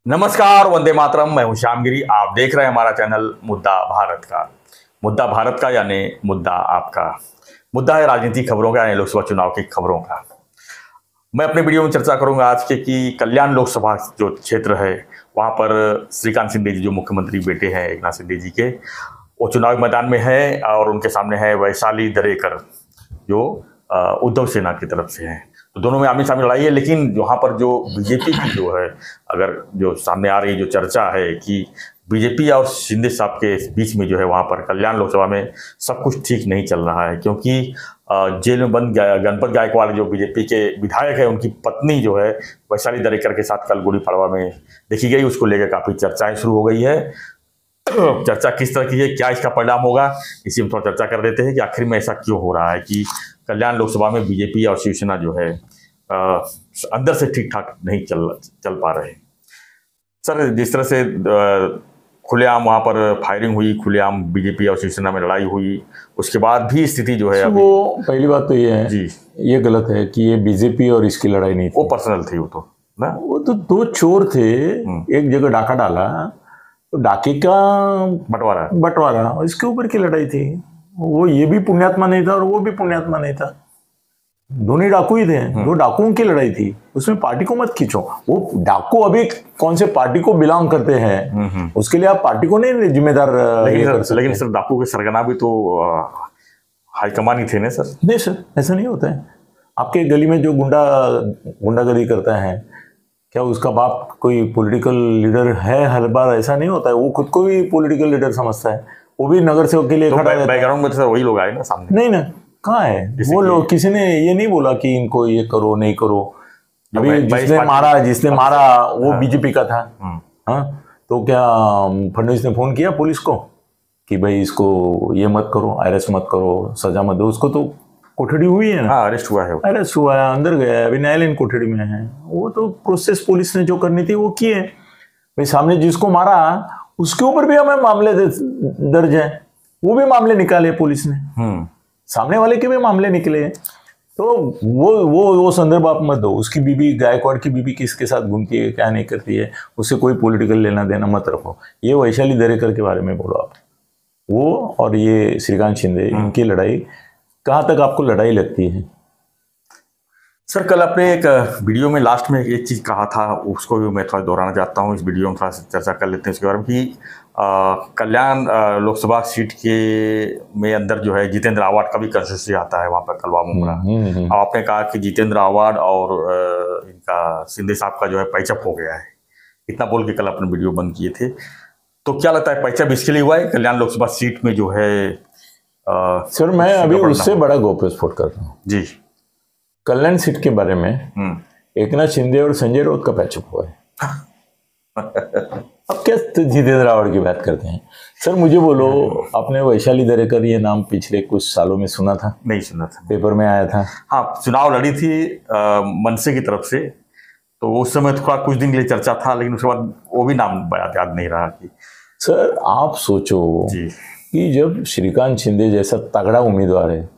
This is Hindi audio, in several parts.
नमस्कार, वंदे मातरम। मैं हूं श्यामगिरी। आप देख रहे हैं हमारा चैनल मुद्दा भारत का। मुद्दा भारत का यानी मुद्दा आपका। मुद्दा है राजनीतिक खबरों का यानी लोकसभा चुनाव की खबरों का। मैं अपने वीडियो में चर्चा करूंगा आज के कि कल्याण लोकसभा जो क्षेत्र है वहां पर श्रीकांत शिंदे जी जो मुख्यमंत्री बेटे हैं एक नाथ शिंदे जी के, वो चुनाव मैदान में है और उनके सामने है वैशाली दरेकर जो उद्धव सेना की तरफ से हैं। तो दोनों में आमने सामने लड़ाई है, लेकिन वहाँ पर जो बीजेपी की जो है, अगर जो सामने आ रही जो चर्चा है कि बीजेपी और शिंदे साहब के बीच में जो है वहाँ पर कल्याण लोकसभा में सब कुछ ठीक नहीं चल रहा है, क्योंकि जेल में बंद गणपत गायकवाड़ जो बीजेपी के विधायक है, उनकी पत्नी जो है वैशाली दरेकर के साथ कल गुड़ी पड़वा में देखी गई। उसको लेकर काफ़ी चर्चाएं शुरू हो गई है। चर्चा किस तरह की है, क्या इसका परिणाम होगा, इसी में थोड़ा चर्चा कर देते हैं कि आखिर में ऐसा क्यों हो रहा है कि कल्याण लोकसभा में बीजेपी और शिवसेना जो है अंदर से ठीक ठाक नहीं चल पा रहे। सर, जिस तरह से खुलेआम वहाँ पर फायरिंग हुई, खुलेआम बीजेपी और शिवसेना में लड़ाई हुई, उसके बाद भी स्थिति जो है वो पहली बात तो ये है जी, ये गलत है कि ये बीजेपी और इसकी लड़ाई नहीं थी। वो पर्सनल थी। वो तो ना, वो तो दो चोर थे, एक जगह डाका डाला तो डाके का बंटवारा इसके ऊपर की लड़ाई थी। वो ये भी पुण्यात्मा नहीं था और वो भी पुण्यात्मा नहीं था, दोनों डाकू ही थे। दो डाकुओं की लड़ाई थी, उसमें पार्टी को मत खींचो। वो डाकू अभी कौन से पार्टी को बिलोंग करते हैं, उसके लिए आप पार्टी को नहीं जिम्मेदार। लेकिन सर, डाकू के सरगना भी तो हाईकमान ही थे ना सर। नहीं सर, ऐसा नहीं होता है। आपके गली में जो गुंडागर्दी करता है, क्या उसका बाप कोई पॉलिटिकल लीडर है? हर बार ऐसा नहीं होता है। वो खुद को भी पॉलिटिकल लीडर समझता है, वो भी नगर सेवक के लिए तो खड़ा रहता है। बैकग्राउंड में तो वही लोग आए ना सामने। नहीं ना, कहाँ है वो लोग? किसी ने ये नहीं बोला कि इनको ये करो नहीं करो। अभी जिसने मारा वो बीजेपी का था। हाँ, तो क्या फडणवीस ने फोन किया पुलिस को कि भाई इसको ये मत करो, अरेस्ट मत करो, सजा मत दो? उसको तो कोठड़ी हुई है ना, अरेस्ट हुआ है, अंदर गया है, अभी न्यायालयीन कोठड़ी में है। वो तो प्रोसेस पुलिस ने जो करनी थी वो की है। भाई सामने जिसको मारा उसके ऊपर भी हमें मामले दर्ज है, वो भी मामले निकाले पुलिस ने, सामने वाले के भी मामले निकले। तो वो संदर्भ आप मत दो। उसकी बीबी, गायकवाड़ की बीबी किसके साथ घूमती है, क्या नहीं करती है, उससे कोई पॉलिटिकल लेना देना मत रखो। ये वैशाली दरेकर के बारे में बोलो आप। वो और ये श्रीकांत शिंदे, इनकी लड़ाई कहाँ तक आपको लड़ाई लगती है? सर, कल आपने एक वीडियो में लास्ट में एक चीज़ कहा था, उसको भी मैं थोड़ा दोहराना चाहता हूँ। इस वीडियो में थोड़ा सा चर्चा कर लेते हैं इसके बारे में कि कल्याण लोकसभा सीट के में अंदर जो है जितेंद्र आवाड का भी कंस्टिट्यूंसी आता है वहाँ पर कलवा मुमरा। आपने कहा कि जितेंद्र आवाड और इनका शिंदे साहब का जो है पैचअप हो गया है, इतना बोल के कल अपने वीडियो बंद किए थे। तो क्या लगता है पैचअप इसके लिए हुआ है कल्याण लोकसभा सीट में जो है? सर, मैं अभी उससे बड़ा गौप्यस्फोट कर रहा हूँ जी। कल्याण सीट के बारे में एकनाथ शिंदे और संजय राउत का पैचअप हुआ है। अब क्या जितेंद्र आवाड की बात करते हैं? सर मुझे बोलो, आपने वैशाली दरेकर ये नाम पिछले कुछ सालों में सुना था? नहीं सुना था, पेपर में आया था। हाँ, चुनाव लड़ी थी मनसे की तरफ से, तो उस समय थोड़ा कुछ दिन के लिए चर्चा था, लेकिन उसके बाद वो भी नाम याद नहीं रहा। कि सर आप सोचो जी कि जब श्रीकांत शिंदे जैसा तगड़ा उम्मीदवार है,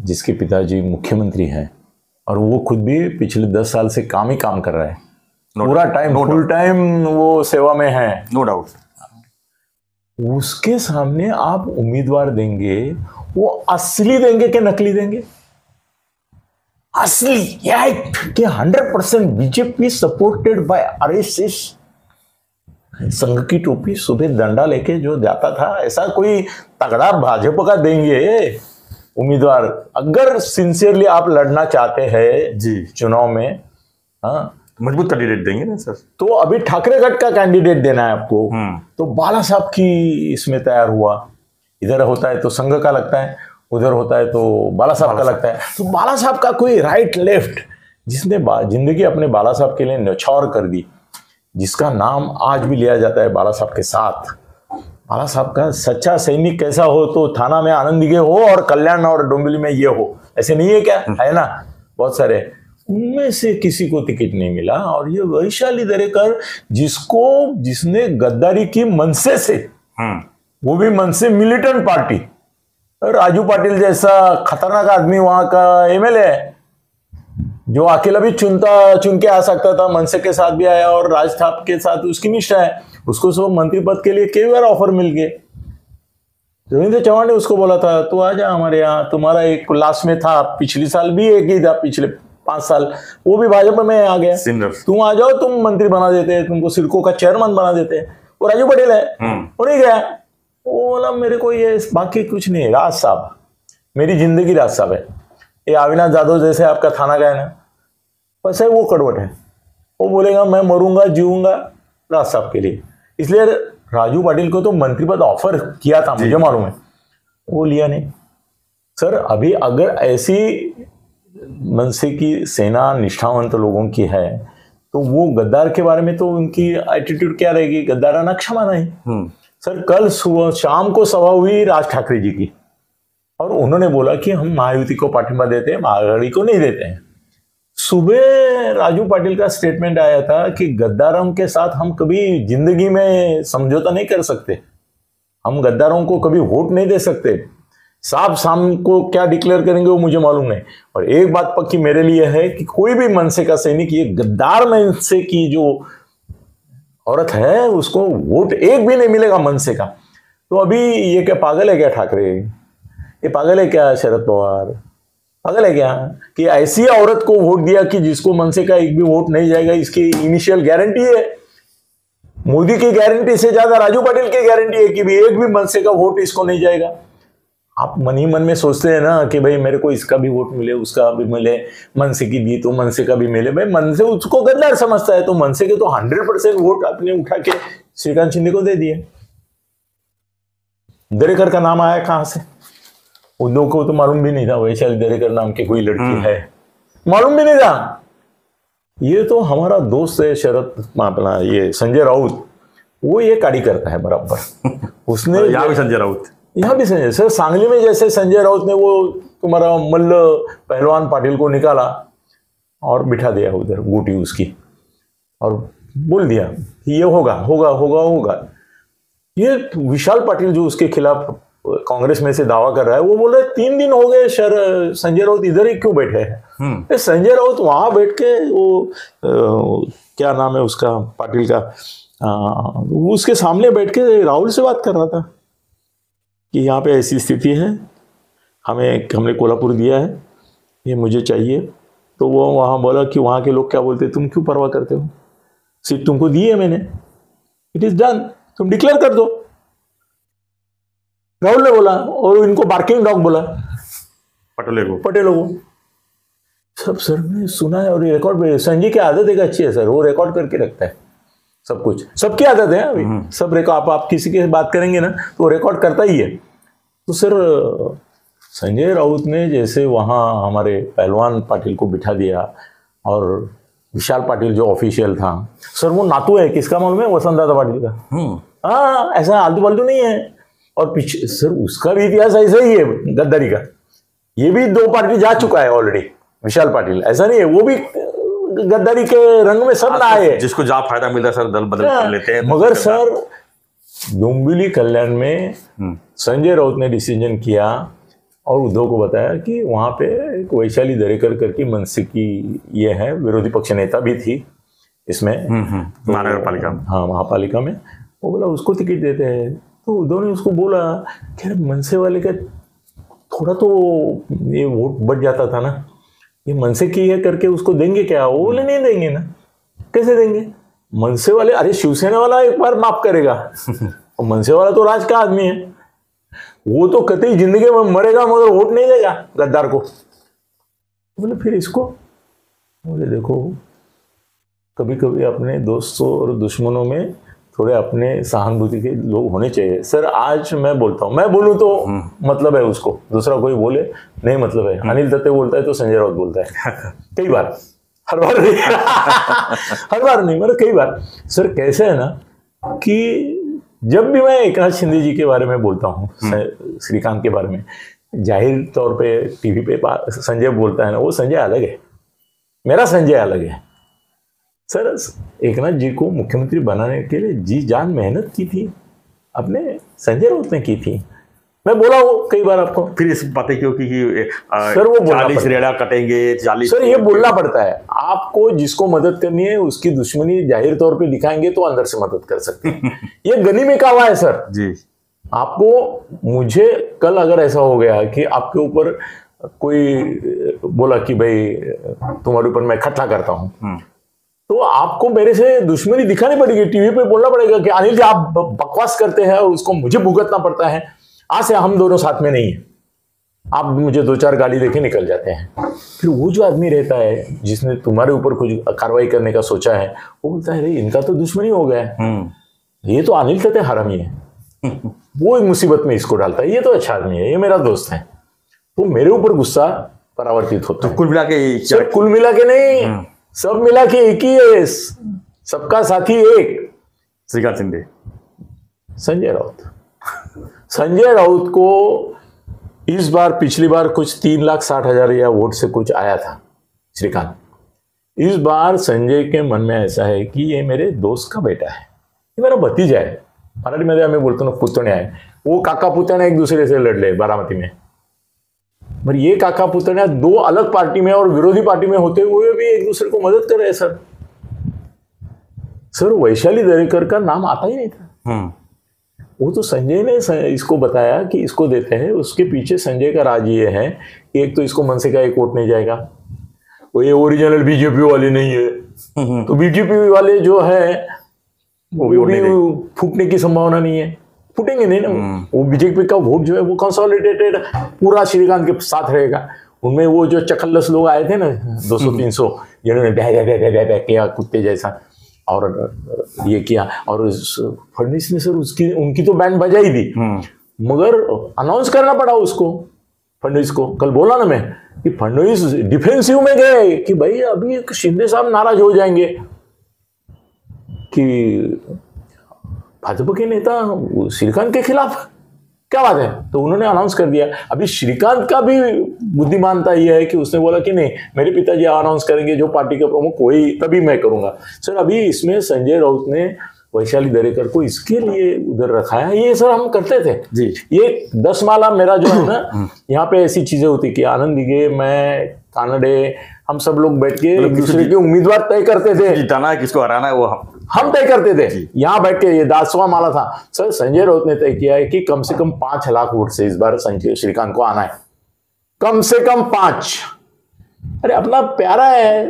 जिसके पिताजी मुख्यमंत्री हैं और वो खुद भी पिछले 10 साल से काम कर रहा है, पूरा टाइम फुल टाइम वो सेवा में है, नो डाउट, उसके सामने आप उम्मीदवार देंगे, वो असली देंगे कि नकली देंगे? असली कि 100% बीजेपी सपोर्टेड बाय आरएसएस। संघ की टोपी, सुबह डंडा लेके जो जाता था, ऐसा कोई तगड़ा भाजपा का देंगे उम्मीदवार? अगर सिंसियरली आप लड़ना चाहते हैं जी चुनाव में, हाँ, मजबूत कैंडिडेट देंगे ना सर। तो अभी ठाकरे गढ़ का कैंडिडेट देना है आपको, तो बाला साहब की इसमें तैयार हुआ। इधर होता है तो संघ का लगता है, उधर होता है तो बाला साहब का लगता है। तो बाला साहब का कोई राइट लेफ्ट, जिसने जिंदगी अपने बाला साहब के लिए न्यौछावर कर दी, जिसका नाम आज भी लिया जाता है बाला साहब के साथ। बाला साहब का सच्चा सैनिक कैसा हो तो थाना में आनंद दिघे हो और कल्याण और डोंबिवली में ये हो, ऐसे नहीं है क्या? है ना, बहुत सारे। उनमें से किसी को टिकट नहीं मिला। और ये वैशाली दरेकर, जिसने गद्दारी की मनसे से, वो भी मनसे मिलिटेंट पार्टी, राजू पाटिल जैसा खतरनाक आदमी वहां का एमएलए है, जो अकेला भी चुन के आ सकता था, मनसे के साथ भी आया और राज ठाकरे के साथ उसकी निष्ठा है, उसको सब मंत्री पद के लिए कई बार ऑफर मिल गए। रविंद्र चौहान ने उसको बोला था तू आ जा हमारे यहाँ, तुम्हारा एक लास्ट में था, पिछले साल भी एक ही था, पिछले 5 साल, वो भी भाजपा में आ गया, तुम आ जाओ, तुम मंत्री बना देते हैं, तुमको सिडको का चेयरमैन बना देते हैं। वो राजू पटेल है, वो नहीं गया। वो बोला मेरे को ये बाकी कुछ नहीं है, राज साहब मेरी जिंदगी, राज साहब है। ये अविनाश जाधव जैसे आपका थाना का है ना, वैसे वो कड़वट है, वो बोलेगा मैं मरूंगा जीऊंगा राज साहब के लिए। इसलिए राजू पाटिल को तो मंत्री पद ऑफर किया था, मुझे मालूम है, वो लिया नहीं। सर अभी अगर ऐसी मनसे की सेना निष्ठावंत लोगों की है तो वो गद्दार के बारे में तो उनकी एटीट्यूड क्या रहेगी, गद्दाराना क्षमा नहीं। सर कल सुबह शाम को सभा हुई राज ठाकरे जी की, और उन्होंने बोला कि हम महायुति को पाठिंबा देते हैं, महाआघाड़ी को नहीं देते हैं। सुबह राजू पाटिल का स्टेटमेंट आया था कि गद्दारों के साथ हम कभी जिंदगी में समझौता नहीं कर सकते, हम गद्दारों को कभी वोट नहीं दे सकते। साहब शाम को क्या डिक्लेयर करेंगे वो मुझे मालूम नहीं। और एक बात पक्की मेरे लिए है कि कोई भी मनसे का सैनिक, ये गद्दार मनसे की जो औरत है उसको वोट एक भी नहीं मिलेगा मनसे का। तो अभी ये क्या पागल है क्या ठाकरे, ये पागल है क्या शरद पवार, पागल है क्या कि ऐसी औरत को वोट दिया कि जिसको मनसे का एक भी वोट नहीं जाएगा। इसकी इनिशियल गारंटी है, मोदी की गारंटी से ज्यादा राजू पाटिल की गारंटी है कि भी एक भी मनसे का वोट इसको नहीं जाएगा। आप मन ही मन में सोचते हैं ना कि भाई मेरे को इसका भी वोट मिले, उसका भी मिले, मनसे की दी तो मनसे का भी मिले। भाई मनसे उसको गद्दार समझता है, तो मनसे के तो 100% वोट अपने उठा के श्रीकांत शिंदे को दे दिए। दरेकर का नाम आया कहां से, उद्धव को तो मालूम भी नहीं था वैशाली दरेकर नाम की कोई लड़की है, मालूम भी नहीं था। ये तो हमारा दोस्त है शरद, अपना ये संजय राउत, वो ये काड़ी करता है बराबर। उसने यहाँ भी संजय राउत, यहाँ भी संजय सर, सांगली में जैसे संजय राउत ने वो तुम्हारा मल्ल पहलवान पाटिल को निकाला और बिठा दिया उधर बूटी उसकी, और बोल दिया कि ये होगा होगा होगा होगा। ये विशाल पाटिल जो उसके खिलाफ कांग्रेस में से दावा कर रहा है, वो बोल रहे 3 दिन हो गए संजय राउत इधर ही क्यों बैठे हैं। संजय राउत वहां बैठ के वो क्या नाम है उसका पाटिल का, उसके सामने बैठ के राहुल से बात कर रहा था कि यहाँ पे ऐसी स्थिति है, हमने कोल्हापुर दिया है, ये मुझे चाहिए। तो वो वहाँ बोला कि वहाँ के लोग क्या बोलते, तुम क्यों परवाह करते हो, सीट तुमको दी है मैंने, इट इज डन, तुम डिक्लेयर कर दो, राहुल ने बोला। और इनको बार्किंग डॉग बोला पटेलों को। सब सर ने सुना है और ये रिकॉर्ड, संजय की आदत एक अच्छी है सर, वो रिकॉर्ड करके रखता है सब कुछ, सबकी आदत है अभी सब रिकॉर्ड। आप किसी की बात करेंगे ना तो रिकॉर्ड करता ही है। तो सर संजय राउत ने जैसे वहाँ हमारे पहलवान पाटिल को बिठा दिया, और विशाल पाटिल जो ऑफिशियल था सर, वो नातू है किसका मालूम है, वसंतदादा पाटिल का। हाँ ऐसा आलतू फालतू नहीं है। और पीछे सर उसका भी इतिहास ऐसा ही है गद्दारी का, ये भी 2 पार्टी जा चुका है ऑलरेडी विशाल पाटिल, ऐसा नहीं है, वो भी गद्दारी के रंग में सब नहाए है। जिसको जहाँ फायदा मिलता है सर दल बदल कर लेते हैं। मगर सर डोंबिवली कल्याण में संजय राउत ने डिसीजन किया और उद्धव को बताया कि वहां पे एक वैशाली दरेकर करके मनसे की ये है, विरोधी पक्ष नेता भी थी इसमें महानगरपालिका में, हाँ महापालिका में। वो बोला उसको टिकट देते हैं। तो उद्धव ने उसको बोला कि मनसे वाले का थोड़ा तो ये वोट बढ़ जाता था ना, ये मनसे की है करके उसको देंगे क्या, वो बोले नहीं देंगे ना। कैसे देंगे, मनसे वाले, अरे शिवसेना वाला एक बार माफ करेगा और मनसे वाला तो राज का आदमी है, वो तो कतई जिंदगी में मरेगा मगर वोट नहीं देगा गद्दार को। बोले फिर इसको, बोले देखो कभी कभी अपने दोस्तों और दुश्मनों में थोड़े अपने सहानुभूति के लोग होने चाहिए। सर आज मैं बोलता हूँ, मैं बोलूँ तो मतलब है उसको, दूसरा कोई बोले नहीं मतलब है। अनिल दत्ते बोलता है तो संजय राउत बोलता है कई बार, हर बार नहीं हर बार नहीं मतलब कई बार। सर कैसे है ना कि जब भी मैं एकनाथ शिंदे जी के बारे में बोलता हूँ, श्रीकांत के बारे में, जाहिर तौर पे टीवी पे संजय बोलता है ना, वो संजय अलग है, मेरा संजय अलग है। सर एकनाथ जी को मुख्यमंत्री बनाने के लिए जी जान मेहनत की थी, अपने संजय राउत ने की थी। मैं बोला हूँ कई बार आपको। फिर इस बातें क्यों कि सर वो 40 रेड़ा कटेंगे 40। सर ये बोलना पड़ता है आपको, जिसको मदद करनी है उसकी दुश्मनी जाहिर तौर पे दिखाएंगे तो अंदर से मदद कर सकते हैं। ये गनी में कहा है सर जी। आपको, मुझे कल अगर ऐसा हो गया कि आपके ऊपर कोई बोला कि भाई तुम्हारे ऊपर मैं खटला करता हूं, तो आपको मेरे से दुश्मनी दिखानी पड़ेगी, टीवी पे बोलना पड़ेगा कि अनिल जी आप बकवास करते हैं और उसको मुझे भुगतना पड़ता है, आज से हम दोनों साथ में नहीं है। आप मुझे 2-4 गाली देके निकल जाते हैं। फिर वो जो आदमी रहता है जिसने तुम्हारे ऊपर कुछ कार्रवाई करने का सोचा है, वो बोलता है इनका तो दुश्मनी हो गया है, ये तो अनिल कहते हरामी है। वो एक मुसीबत में इसको डालता है, ये तो अच्छा आदमी है, ये मेरा दोस्त है। तो मेरे ऊपर गुस्सा परावर्तित होता है। कुल मिला के सर कुल मिला के नहीं, सब मिला के एक ही है, सबका साथी एक, श्रीकांत शिंदे, संजय राउत। संजय राउत को इस बार, पिछली बार कुछ 3,60,000 या वोट से कुछ आया था श्रीकांत। इस बार संजय के मन में ऐसा है कि ये मेरे दोस्त का बेटा है, ये मेरा भतीजा है। मराठी में हमें बोलते ना पुतण्या है, वो काका पुतण्या एक दूसरे से लड़ बारामती में। पर ये काका पुतण्या 2 अलग पार्टी में और विरोधी पार्टी में होते हुए भी एक दूसरे को मदद कर रहे हैं। सर वैशाली दरेकर का नाम आता ही नहीं था। वो तो संजय ने इसको बताया कि इसको देते हैं, उसके पीछे संजय का राज ये है कि एक तो इसको मनसे का एक वोट नहीं जाएगा, वो ये ओरिजिनल बीजेपी वाले नहीं है, तो बीजेपी वाले जो है वो भी फूटने की संभावना नहीं है, फूटेंगे नहीं ना। वो बीजेपी का वोट जो है वो कंसोलिडेटेड पूरा श्रीकांत के साथ रहेगा। उनमें वो जो चकल्लस लोग आए थे ना 200-300, जिन्होंने बह किया कुत्ते जैसा और ये किया, और फडणवीस ने सर उनकी तो बैंड बजाई दी, मगर अनाउंस करना पड़ा उसको, फडणवीस को। कल बोला ना मैं कि फडणवीस डिफेंसिव में गए कि भाई अभी शिंदे साहब नाराज हो जाएंगे कि भाजपा के नेता श्रीकांत के खिलाफ, क्या बात है। तो उन्होंने अनाउंस कर दिया। अभी श्रीकांत का भी बुद्धिमानता यह है कि उसने बोला कि नहीं, मेरे पिताजी अनाउंस करेंगे जो पार्टी के प्रमुख, वही तभी मैं करूंगा। सर अभी इसमें संजय राउत ने वैशाली दरेकर को इसके लिए उधर रखा है, ये सर हम करते थे जी। ये 10 माला मेरा जो है ना, यहाँ पे ऐसी चीजें होती कि आनंद दिगे, मैं, कानडे, हम सब लोग बैठ के एक दूसरे के उम्मीदवार तय करते थे, जिताना है किसको हराना है वो हम तय करते थे। यहाँ बैठ के ये 10वां माला था। सर संजय राउत ने तय किया है कि कम से कम 5 लाख वोट से इस बार संजय श्रीकांत को आना है, कम से कम 5। अरे अपना प्यारा है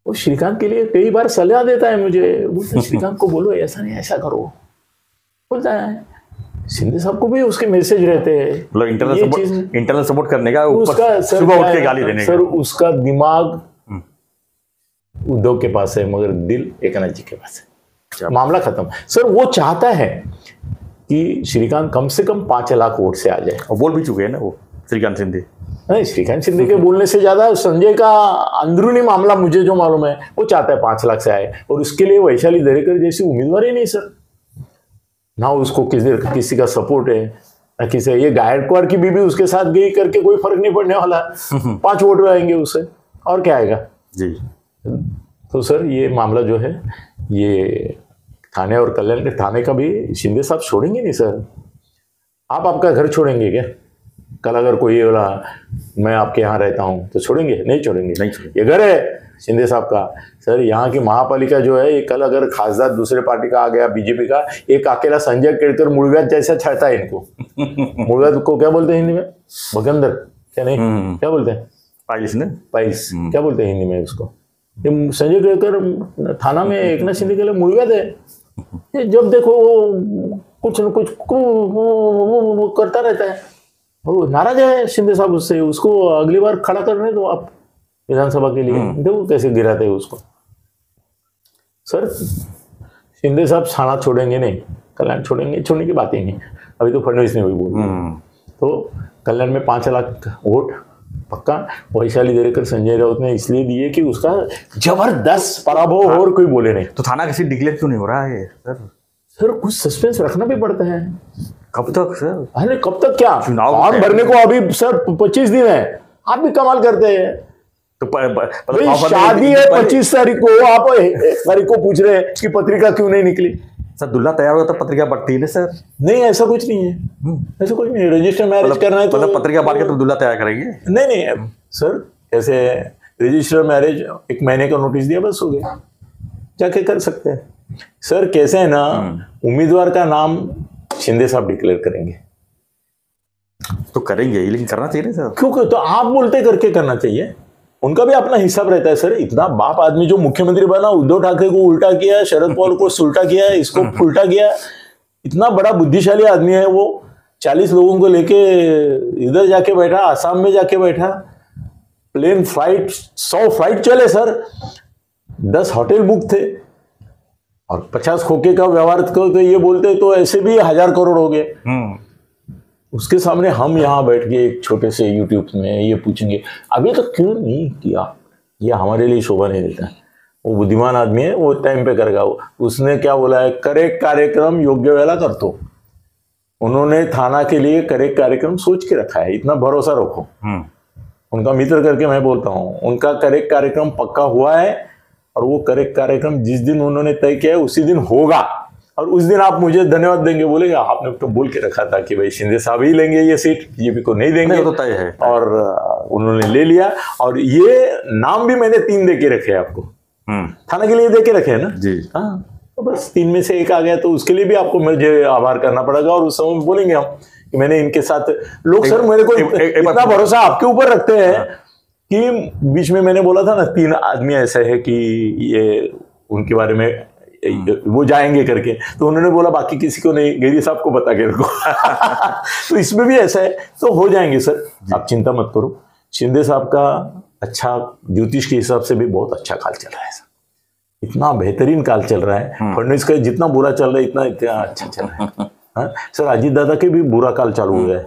वो, श्रीकांत के लिए कई बार सलाह देता है मुझे, बोलता है श्रीकांत को बोलो ऐसा नहीं ऐसा करो, बोलता है। शिंदे साहब को भी उसके मैसेज रहते हैं, मतलब इंटरनल सपोर्ट करने का, उसका सुबह उठ के गाली देने का। सर उसका दिमाग उद्धव के पास है मगर दिल एकनाथ जी के पास है, मामला खत्म। सर वो चाहता है कि श्रीकांत कम से कम 5 लाख वोट से आ जाए, और बोल भी चुके हैं ना वो श्रीकांत शिंदे। नहीं, श्रीकांत शिंदे के बोलने से ज्यादा संजय का अंदरूनी मामला मुझे जो मालूम है, वो चाहता है 5 लाख से आए, और उसके लिए वैशाली दरेकर जैसी उम्मीदवार ही नहीं सर, ना उसको किसी का सपोर्ट है ना किसी। ये गायकवाड़ की बीबी उसके साथ गई करके कोई फर्क नहीं पड़ने वाला, 5 वोट आएंगे उससे, और क्या आएगा जी। तो सर ये मामला जो है ये थाने और कल्याण के, थाने का भी शिंदे साहब छोड़ेंगे नहीं सर। आप आपका घर छोड़ेंगे क्या? कल अगर कोई ये बोला मैं आपके यहाँ रहता हूँ तो छोड़ेंगे? नहीं छोड़ेंगे, नहीं छोड़ेंगे। ये घर है शिंदे साहब का सर। यहाँ की महापालिका जो है, ये कल अगर खासदार दूसरे पार्टी का आ गया, बीजेपी का, एक अकेला संजय केड़कर मुड़व्यात जैसा छाता है इनको। मुड़व्यात को क्या बोलते हैं हिंदी में? भगंदर क्या? नहीं, क्या बोलते हैं? पाइस ने, पाइस क्या बोलते हैं हिंदी में उसको? ये संजय केड़कर थाना में एकनाथ शिंदे के लिए मुड़व्यात है। ये जब देखो कुछ न कुछ करता रहता है, वो नाराज है शिंदे साहब उससे। उसको अगली बार खड़ा करने दो आप विधानसभा के लिए, देखो कैसे गिराते हैं उसको। सर शिंदे साहब छाना छोड़ेंगे नहीं, कल्याण छोड़ेंगे, छोड़ने की बात ही नहीं। अभी तो फडणवीस ने भी बोला, तो कल्याण में 5 लाख वोट पक्का। वैशाली दरेकर संजय राउत ने इसलिए दिए कि उसका जबरदस्त पराभव और कोई बोले नहीं। तो थाना किसी डिक्लेयर क्यों नहीं हो रहा है सर? सर कुछ सस्पेंस रखना भी पड़ता है। कब तक सर? अरे कब तक क्या, चुनाव फॉर्म भरने को अभी सर 25 दिन है। आप भी कमाल करते हैं। तो शादी है 25 तारीख को, आप 1 तारीख को पूछ रहे हैं कि पत्रिका क्यों नहीं निकली? सर दूल्हा तैयार होगा तो पत्रिका बढ़ती है ना सर? नहीं, ऐसा कुछ नहीं है, ऐसा कुछ नहीं। रजिस्टर मैरिज करना है तो मतलब पत्रिका बांट के तो दूल्हा तैयार करेंगे? नहीं नहीं सर, ऐसे रजिस्टर मैरिज 1 महीने का नोटिस दिया, बस हो गया, जाके कर सकते हैं सर। कैसे है ना, उम्मीदवार का नाम शिंदे साहब डिक्लेयर करेंगे तो करेंगे ही, लेकिन करना चाहिए ना सर। क्यों? तो आप बोलते करके करना चाहिए, उनका भी अपना हिसाब रहता है सर। इतना बाप आदमी जो मुख्यमंत्री बना, उद्धव ठाकरे को उल्टा किया, शरद पवार को सुल्टा किया, इसको फुल्टा किया, इतना बड़ा बुद्धिशाली आदमी है वो। 40 लोगों को लेके इधर जाके बैठा, आसाम में जाके बैठा, प्लेन फ्लाइट 100 फ्लाइट चले सर, 10 होटल बुक थे, और 50 खोखे का व्यवहार को तो ये बोलते तो ऐसे भी 1000 करोड़ हो गए। उसके सामने हम यहाँ बैठ के एक छोटे से यूट्यूब में ये पूछेंगे अभी तो क्यों नहीं किया, ये हमारे लिए शोभा नहीं देता। वो बुद्धिमान आदमी है, वो टाइम पे करेगा। उसने क्या बोला है, करेक्ट कार्यक्रम योग्य वेला कर दो। उन्होंने थाना के लिए करेक्ट कार्यक्रम सोच के रखा है, इतना भरोसा रखो। उनका मित्र करके मैं बोलता हूँ, उनका करेक्ट कार्यक्रम पक्का हुआ है, और वो करेक्ट कार्यक्रम जिस दिन उन्होंने तय किया है उसी दिन होगा। और उस दिन आप मुझे धन्यवाद देंगे, बोलेगा आपने तो बोल के रखा था कि भाई शिंदे साहब ही लेंगे ये सीट, बीजेपी को नहीं देंगे। तो तय है। और उन्होंने ले लिया, और ये नाम भी मैंने 3 दे के रखे हैं आपको, थाना के लिए दे के रखे हैं ना जी। हाँ, तो बस 3 में से 1 आ गया, तो उसके लिए भी आपको मुझे आभार करना पड़ेगा। और उस समय बोलेंगे हम कि मैंने इनके साथ, लोग सर मेरे को इतना भरोसा आपके ऊपर रखते हैं कि बीच में मैंने बोला था ना 3 आदमी ऐसे है कि ये उनके बारे में वो जाएंगे करके, तो उन्होंने बोला बाकी किसी को नहीं, गेरी साहब को बता के रखो। तो इसमें भी ऐसा है, तो हो जाएंगे सर, आप चिंता मत करो। शिंदे साहब का अच्छा, ज्योतिष के हिसाब से भी बहुत अच्छा काल चल रहा है सर, इतना बेहतरीन काल चल रहा है। फडणवीस का जितना बुरा चल रहा है इतना अच्छा चल रहा है। हाँ सर, अजीत दादा के भी बुरा काल चालू हो जाए,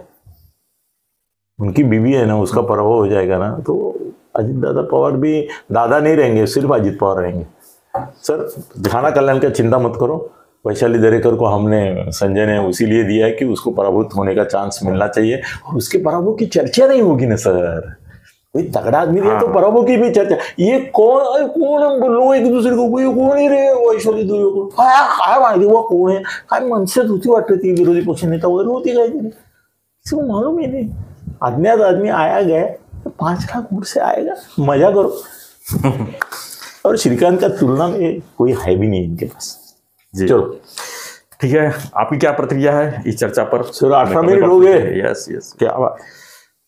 उनकी बीवी है ना, उसका पराभव हो जाएगा ना, तो अजीत दादा पवार भी दादा नहीं रहेंगे, सिर्फ अजीत पवार रहेंगे। सर थाना कल्याण का चिंता मत करो, वैशाली दरेकर को हमने, संजय ने उसी लिए दिया है कि उसको पराभूत होने का चांस मिलना चाहिए, और उसके पराभव की चर्चा नहीं होगी ना सर। कोई तगड़ा आदमी दिया तो पराभव की भी चर्चा, ये कौन लोग एक दूसरे को, ये कोण आहे रे वैशाली दरेकर, काय माहिती वो कोण आहे, काय मनसेच होती वाटते ती, विरोधी पक्ष नेता वगैरे होती काय तरी, किसी को मालूम ही नहीं। अज्ञात आदमी आया गया, 5 लाख वोट से आएगा, मजा करो। और श्रीकांत का तुलना में कोई है भी नहीं इनके पास। चलो ठीक है, आपकी क्या प्रतिक्रिया है इस चर्चा पर? सर 18 मिनट हो गए। यस, क्या बात।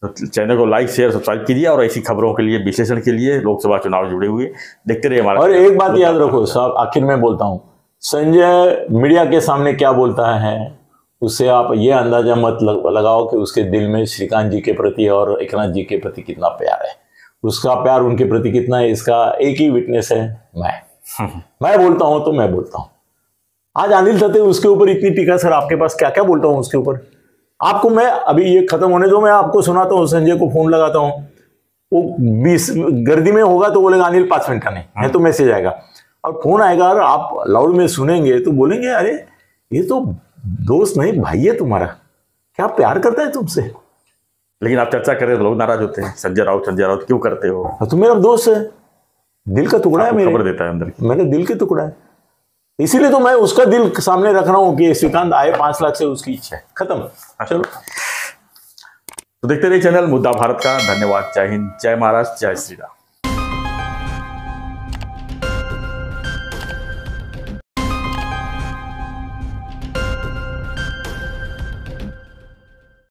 तो चैनल को लाइक शेयर सब्सक्राइब कीजिए, और ऐसी खबरों के लिए, विश्लेषण के लिए, लोकसभा चुनाव जुड़े हुए देखते रहिए हमारा। और एक बात याद रखो साहब, आखिर में बोलता हूँ, संजय मीडिया के सामने क्या बोलता है उससे आप ये अंदाजा मत लगाओ कि उसके दिल में श्रीकांत जी के प्रति और एकनाथ जी के प्रति कितना प्यार है। उसका प्यार उनके प्रति कितना है, इसका एक ही विटनेस है मैं बोलता हूं तो मैं बोलता हूं। आज अनिल दत्ते उसके ऊपर इतनी टीका, सर आपके पास क्या क्या बोलता हूं उसके ऊपर। आपको मैं अभी ये खत्म होने दो, मैं आपको सुनाता हूं, संजय को फोन लगाता हूं, वो 20 गर्दी में होगा तो बोलेगा अनिल 5 मिनट का नहीं तो मैसेज आएगा, और फोन आएगा और आप लाउड में सुनेंगे तो बोलेंगे अरे ये तो दोस्त नहीं भाई है तुम्हारा, क्या प्यार करता है तुमसे। लेकिन आप चर्चा करें तो लोग नाराज होते हैं, संजय राउत क्यों करते हो? तो मेरा दोस्त है, दिल का टुकड़ा है, मेरे खबर देता है अंदर, मेरे दिल के टुकड़ा है, इसीलिए तो मैं उसका दिल सामने रख रहा हूं कि श्रीकांत आए 5 लाख से, उसकी इच्छा है, खत्म। चलो तो देखते रहिए चैनल मुद्दा भारत का। धन्यवाद, जय हिंद, जय महाराष्ट्र, जय श्री राम।